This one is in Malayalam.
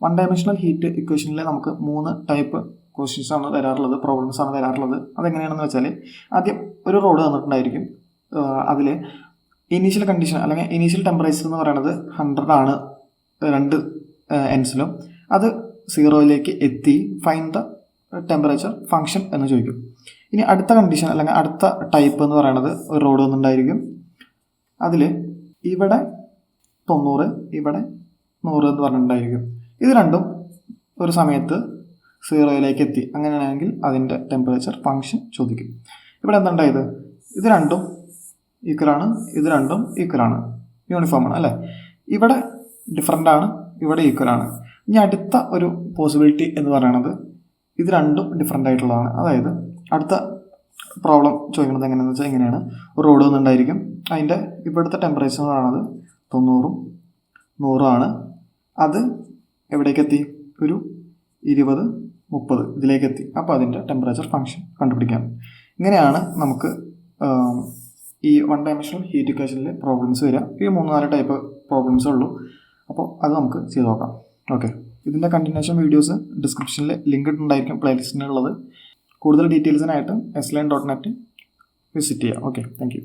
വൺ ഡയമെൻഷണൽ ഹീറ്റ് ഇക്വേഷനിൽ നമുക്ക് 3 ടൈപ്പ് ക്വസ്റ്റ്യൻസ് ആണ് വരാറുള്ളത്, പ്രോബ്ലംസ് ആണ് വരാറുള്ളത്. അതെങ്ങനെയാണെന്ന് വെച്ചാൽ ആദ്യം ഒരു റോഡ് തന്നിട്ടുണ്ടായിരിക്കും. അതിൽ ഇനീഷ്യൽ കണ്ടീഷൻ അല്ലെങ്കിൽ ഇനീഷ്യൽ ടെമ്പറേച്ചർ എന്ന് പറയുന്നത് 100 ആണ് രണ്ട് എൻഡ്സിലും. അത് 0ലേക്ക് എത്തി ഫൈൻഡ് ദ ടെമ്പറേച്ചർ ഫംഗ്ഷൻ എന്ന് ചോദിക്കും. ഇനി അടുത്ത കണ്ടീഷൻ അല്ലെങ്കിൽ അടുത്ത ടൈപ്പ് എന്ന് പറയുന്നത് ഒരു റോഡ് വന്നിട്ടുണ്ടായിരിക്കും. അതിൽ ഇവിടെ 90 ഇവിടെ 100 എന്ന് പറഞ്ഞിട്ടുണ്ടായിരിക്കും. ഇത് രണ്ടും ഒരു സമയത്ത് 0ലേക്ക് എത്തി. അങ്ങനെയാണെങ്കിൽ അതിൻ്റെ ടെമ്പറേച്ചർ ഫംഗ്ഷൻ ചോദിക്കും. ഇവിടെ എന്തുണ്ടായത്? ഇത് രണ്ടും ഈക്വലാണ്, ഇത് രണ്ടും ഈക്വലാണ്, യൂണിഫോം ആണ് അല്ലേ. ഇവിടെ ഡിഫറൻ്റ് ആണ്, ഇവിടെ ഈക്വലാണ്. ഇനി അടുത്ത ഒരു പോസിബിലിറ്റി എന്ന് പറയുന്നത് ഇത് രണ്ടും ഡിഫറൻ്റ് ആയിട്ടുള്ളതാണ്. അതായത് അടുത്ത പ്രോബ്ലം ചോദിക്കുന്നത് എങ്ങനെയാണെന്ന് വെച്ചാൽ ഇങ്ങനെയാണ്. ഒരു റോഡ് വന്നിട്ടുണ്ടായിരിക്കും. അതിൻ്റെ ഇവിടുത്തെ ടെമ്പറേച്ചർ എന്ന് പറയുന്നത് 90 100 ആണ്. അത് എവിടേക്ക് എത്തി? ഒരു 20 30 ഇതിലേക്ക് എത്തി. അപ്പോൾ അതിൻ്റെ ടെമ്പറേച്ചർ ഫംഗ്ഷൻ കണ്ടുപിടിക്കാം. ഇങ്ങനെയാണ് നമുക്ക് ഈ വൺ ഡയമെൻഷണൽ ഹീറ്റ് ഇക്വേഷനിൽ പ്രോബ്ലംസ് വരിക. ഈ 3-4 ടൈപ്പ് പ്രോബ്ലംസേ ഉള്ളൂ. അപ്പോൾ അത് നമുക്ക് ചെയ്ത് നോക്കാം. ഓക്കെ, ഇതിൻ്റെ കണ്ടിന്യൂഷൻ വീഡിയോസ് ഡിസ്ക്രിപ്ഷനിൽ ലിങ്ക് ഉണ്ടായിരിക്കും, പ്ലേലിസ്റ്റിനുള്ളത്. കൂടുതൽ ഡീറ്റെയിൽസിനായിട്ട് sLearn.net വിസിറ്റ് ചെയ്യുക. Okay, thank you.